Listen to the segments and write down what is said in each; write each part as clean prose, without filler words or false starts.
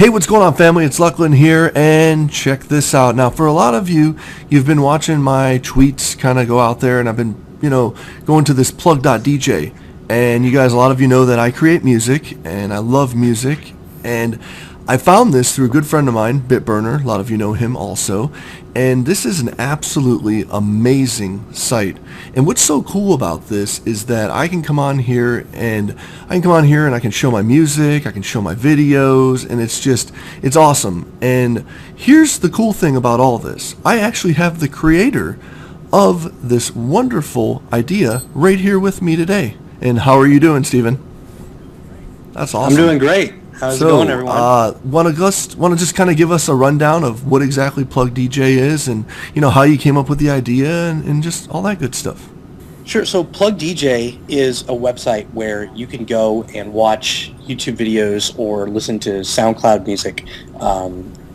Hey, what's going on, family? It's Luclin here, and check this out. Now, for a lot of you, you've been watching my tweets kind of go out there, and I've been, going to this Plug.DJ. And you guys, a lot of you know that I create music, and I love music, and I found this through a good friend of mine, Bitburner. A lot of you know him also. And this is an absolutely amazing site. And what's so cool about this is that I can come on here and I can show my music, I can show my videos, and it's awesome. And here's the cool thing about all this. I actually have the creator of this wonderful idea right here with me today. And how are you doing, Steven? That's awesome. I'm doing great. How's it going, everyone? Want to just kind of give us a rundown of what exactly Plug.DJ is, and how you came up with the idea, and just all that good stuff. Sure. So Plug.DJ is a website where you can go and watch YouTube videos or listen to SoundCloud music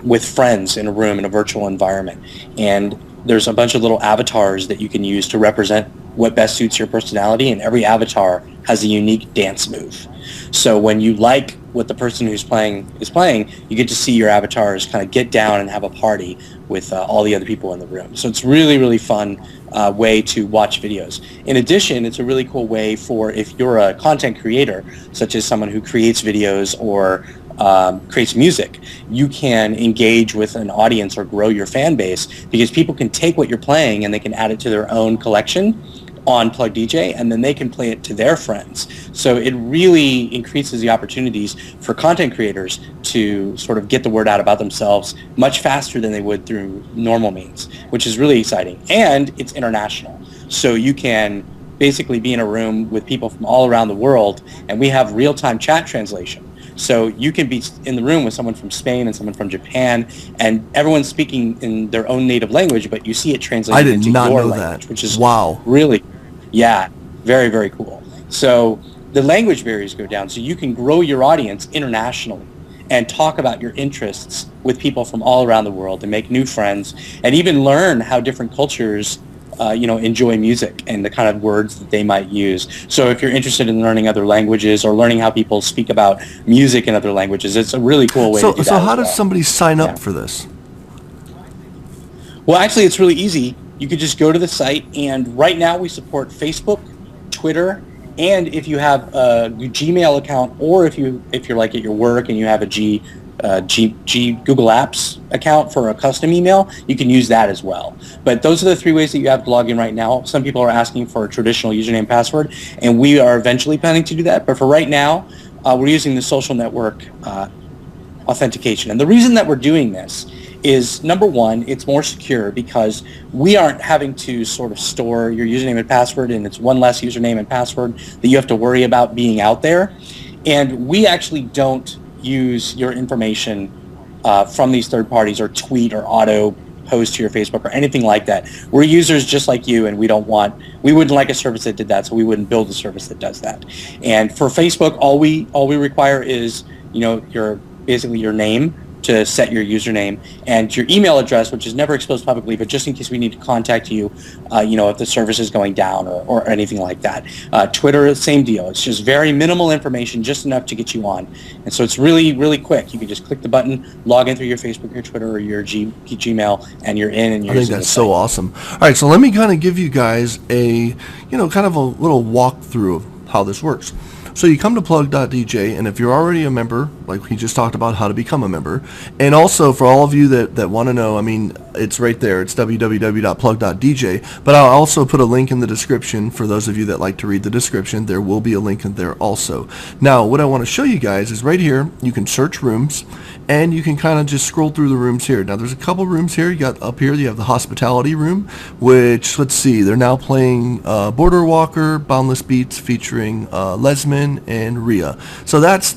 with friends in a room in a virtual environment. And there's a bunch of little avatars that you can use to represent what best suits your personality, and every avatar has a unique dance move. So when you like what the person who's playing is playing, you get to see your avatars kind of get down and have a party with all the other people in the room. So it's really, really fun way to watch videos. In addition, it's a really cool way for if you're a content creator, such as someone who creates videos or creates music, you can engage with an audience or grow your fan base, because people can take what you're playing and they can add it to their own collection on Plug.DJ, and then they can play it to their friends. So it really increases the opportunities for content creators to sort of get the word out about themselves much faster than they would through normal means, which is really exciting. And it's international. So you can basically be in a room with people from all around the world, and we have real-time chat translation. So you can be in the room with someone from Spain and someone from Japan, and everyone's speaking in their own native language, but you see it translated into your language, which is really, very, very cool. So the language barriers go down, so you can grow your audience internationally and talk about your interests with people from all around the world and make new friends, and even learn how different cultures enjoy music and the kind of words that they might use. So if you're interested in learning other languages or learning how people speak about music in other languages, it's a really cool way to do that. So how does somebody sign up for this? Well, actually, it's really easy. You could just go to the site, and right now we support Facebook, Twitter, and if you have a Gmail account, or if you're like at your work and you have a Google Apps account for a custom email, you can use that as well. But those are the three ways that you have to log in right now. Some people are asking for a traditional username and password, and we are eventually planning to do that. But for right now, we're using the social network authentication. And the reason that we're doing this is, number one, it's more secure because we aren't having to sort of store your username and password, and it's one less username and password that you have to worry about being out there. And we actually don't use your information from these third parties, or tweet or auto post to your Facebook or anything like that. We're users just like you, and we wouldn't like a service that did that, so we wouldn't build a service that does that. And for Facebook, all we require is your name to set your username, and your email address, which is never exposed publicly, but just in case we need to contact you, if the service is going down or anything like that. Twitter, same deal. It's just very minimal information, just enough to get you on. And so it's really, really quick. You can just click the button, log in through your Facebook, your Twitter, or your Gmail, and you're in. And you're I think that's so awesome. All right, so let me kind of give you guys a, kind of a little walkthrough of how this works. So you come to Plug.DJ, and if you're already a member, like we just talked about how to become a member, and also for all of you that want to know, it's right there. It's www.plug.dj, but I'll also put a link in the description for those of you that like to read the description. There will be a link in there also. Now, what I want to show you guys is right here, you can search rooms, and you can kind of just scroll through the rooms here. Now, there's a couple rooms here. You got up here, you have the hospitality room, which, let's see, they're now playing Border Walker, Boundless Beats featuring Lesman and Rhea. So it's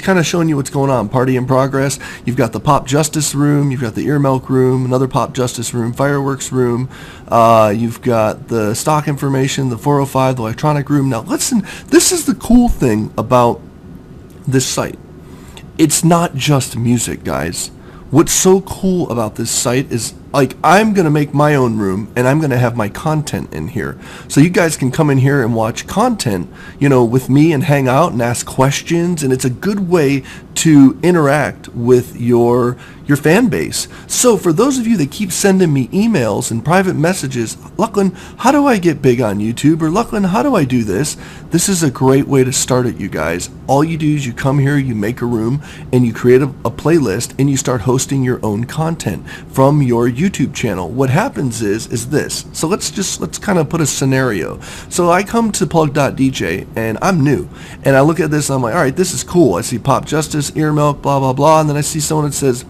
kind of showing you what's going on. Party in progress. You've got the Pop Justice room, you've got the Ear Milk room, another Pop Justice room, Fireworks room, you've got the stock information, the 405, the electronic room. Now listen, this is the cool thing about this site. It's not just music, guys. What's so cool about this site is, like, I'm going to make my own room, and I'm going to have my content in here. So you guys can come in here and watch content, with me and hang out and ask questions, and it's a good way to interact with your fan base. So for those of you that keep sending me emails and private messages, Luclin, how do I get big on YouTube? Or Luclin, how do I do this? This is a great way to start it, you guys. All you do is you come here, you make a room, and you create a playlist, and you start hosting your own content from your YouTube channel. What happens is this. So let's kind of put a scenario. So I come to Plug.DJ, and I'm new, and I look at this, and I'm like, all right, this is cool. I see Pop Justice, Earmilk, blah, blah, blah, and then I see someone that says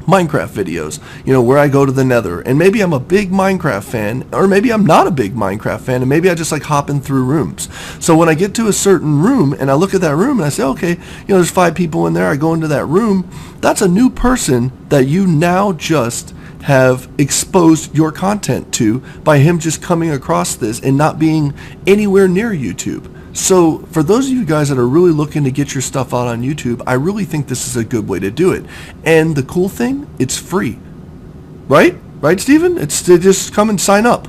Minecraft videos, where I go to the nether, and maybe I'm a big Minecraft fan, or maybe I'm not a big Minecraft fan, and maybe I just like hopping through rooms. So when I get to a certain room and I look at that room and I say, okay, there's 5 people in there, I go into that room, that's a new person that you now just have exposed your content to by him just coming across this and not being anywhere near YouTube. So for those of you guys that are really looking to get your stuff out on YouTube, I really think this is a good way to do it. And the cool thing, it's free. Right, Steven? It's to just come and sign up.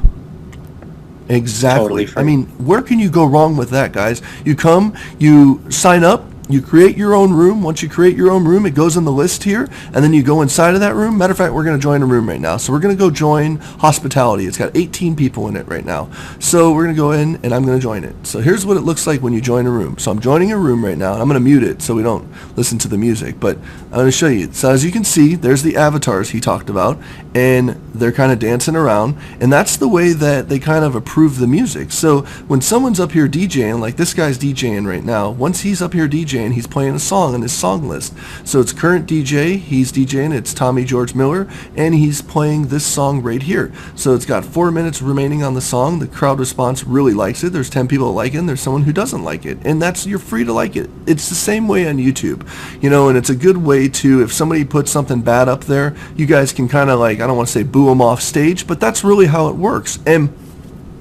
Exactly. Totally free. I mean, where can you go wrong with that, guys? You come, you sign up, you create your own room. Once you create your own room, it goes on the list here, and then you go inside of that room. Matter of fact, we're going to join a room right now. So we're going to go join hospitality. It's got 18 people in it right now. So we're going to go in, and I'm going to join it. So here's what it looks like when you join a room. So I'm joining a room right now, and I'm going to mute it so we don't listen to the music. But I'm going to show you. So as you can see, there's the avatars he talked about, and they're kind of dancing around. And that's the way that they kind of approve the music. So when someone's up here DJing, like this guy's DJing right now, once he's up here DJing, he's playing a song on his song list. So it's current DJ, he's DJing, it's Tommy George Miller, and he's playing this song right here. So it's got 4 minutes remaining on the song. The crowd response really likes it. There's 10 people that like it, and there's someone who doesn't like it. And you're free to like it. It's the same way on YouTube, and it's a good way to, if somebody puts something bad up there, you guys can kind of like, I don't want to say boo them off stage, but that's really how it works. And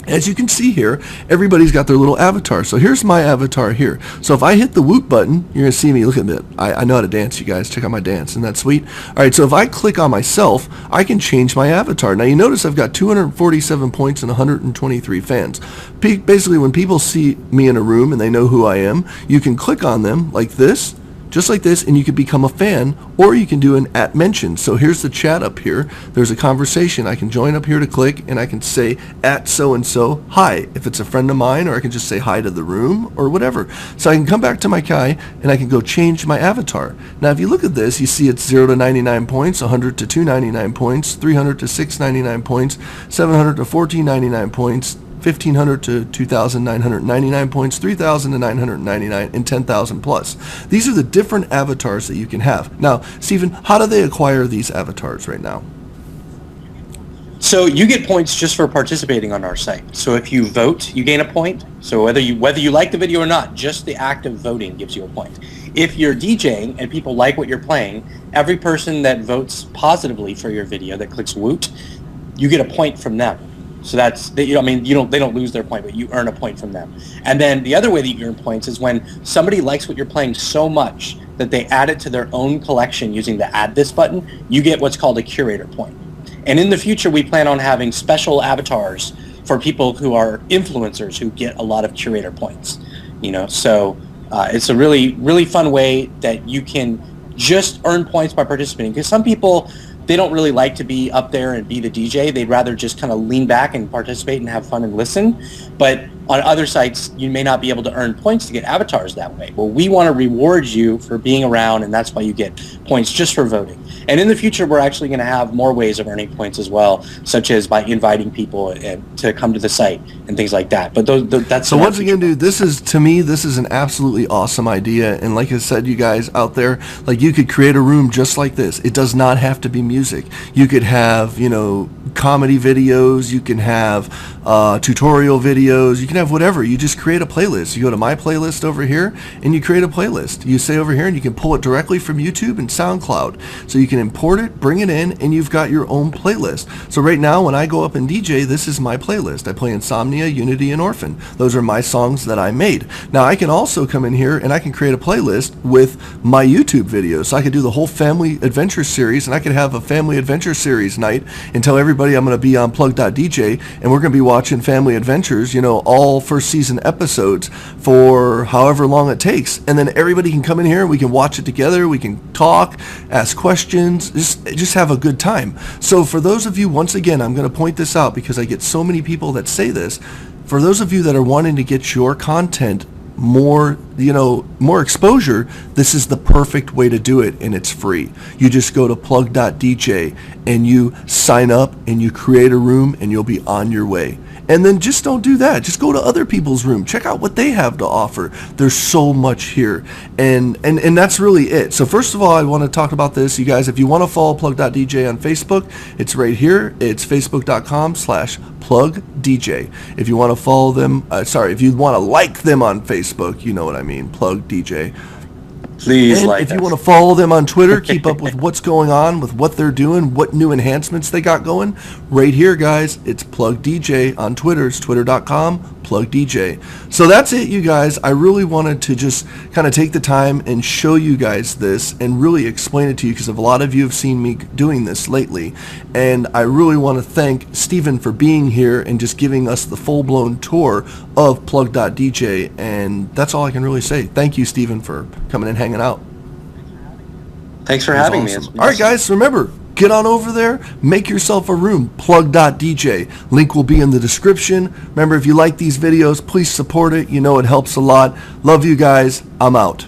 as you can see here, everybody's got their little avatar. So here's my avatar here. So if I hit the whoop button, you're going to see me. Look at that. I know how to dance, you guys. Check out my dance. Isn't that sweet? All right, so if I click on myself, I can change my avatar. Now, you notice I've got 247 points and 123 fans. Basically, when people see me in a room and they know who I am, you can click on them like this, just like this, and you can become a fan, or you can do an @mention. So here's the chat up here. There's a conversation. I can join up here to click, and I can say @so-and-so hi, if it's a friend of mine, or I can just say hi to the room, or whatever. So I can come back to my Kai, and I can go change my avatar. Now, if you look at this, you see it's 0 to 99 points, 100 to 299 points, 300 to 699 points, 700 to 1499 points, 1,500 to 2,999 points, 3,000 to 999, and 10,000 plus. These are the different avatars that you can have. Now, Stephen, how do they acquire these avatars right now? So you get points just for participating on our site. So if you vote, you gain a point. So whether you like the video or not, just the act of voting gives you a point. If you're DJing and people like what you're playing, every person that votes positively for your video, that clicks woot, you get a point from them. So they don't lose their point, but you earn a point from them. And then the other way that you earn points is when somebody likes what you're playing so much that they add it to their own collection using the add this button, you get what's called a curator point. And in the future, we plan on having special avatars for people who are influencers who get a lot of curator points. So it's a really, really fun way that you can just earn points by participating. Because some people, they don't really like to be up there and be the DJ. They'd rather just kind of lean back and participate and have fun and listen. But on other sites, you may not be able to earn points to get avatars that way. Well, we want to reward you for being around, and that's why you get points just for voting. And in the future, we're actually going to have more ways of earning points as well, such as by inviting people to come to the site and things like that. But that's so. Once again, dude, this is an absolutely awesome idea. And like I said, you guys out there, like you could create a room just like this. It does not have to be music. You could have, comedy videos. You can have tutorial videos. You can have whatever. You just create a playlist. You go to my playlist over here, and you create a playlist. You say over here, and you can pull it directly from YouTube and SoundCloud. So you can import it, bring it in, and you've got your own playlist. So right now, when I go up and DJ, this is my playlist. I play Insomnia, Unity, and Orphan. Those are my songs that I made. Now, I can also come in here, and I can create a playlist with my YouTube videos. So I could do the whole Family Adventure series, and I could have a Family Adventure series night and tell everybody I'm going to be on Plug.DJ, and we're going to be watching Family Adventures, all all first season episodes for however long it takes. And then everybody can come in here and we can watch it together. We can talk, ask questions, just have a good time. So for those of you, once again, I'm going to point this out because I get so many people that say this. For those of you that are wanting to get your content more exposure, this is the perfect way to do it, and it's free. You just go to Plug.DJ and you sign up and you create a room and you'll be on your way. And then just don't do that. Just go to other people's room. Check out what they have to offer. There's so much here. And that's really it. So first of all, I want to talk about this. You guys, if you want to follow Plug.DJ on Facebook, it's right here. It's facebook.com/PlugDJ. If you want to follow them, if you want to like them on Facebook, you know what I mean, Plug.DJ. Please and like if you want to follow them on Twitter, keep up with what's going on, with what they're doing, what new enhancements they got going, right here, guys. It's Plug.DJ on Twitter. It's twitter.com/PlugDJ. So that's it, you guys. I really wanted to just kind of take the time and show you guys this and really explain it to you because a lot of you have seen me doing this lately. And I really want to thank Stephen for being here and just giving us the full-blown tour of Plug.DJ. And that's all I can really say. Thank you, Stephen, for coming and hanging out. Thanks for having me. All right, guys, remember, get on over there, make yourself a room, Plug.DJ. Link will be in the description. Remember, if you like these videos, please support it. You know it helps a lot. Love you guys. I'm out.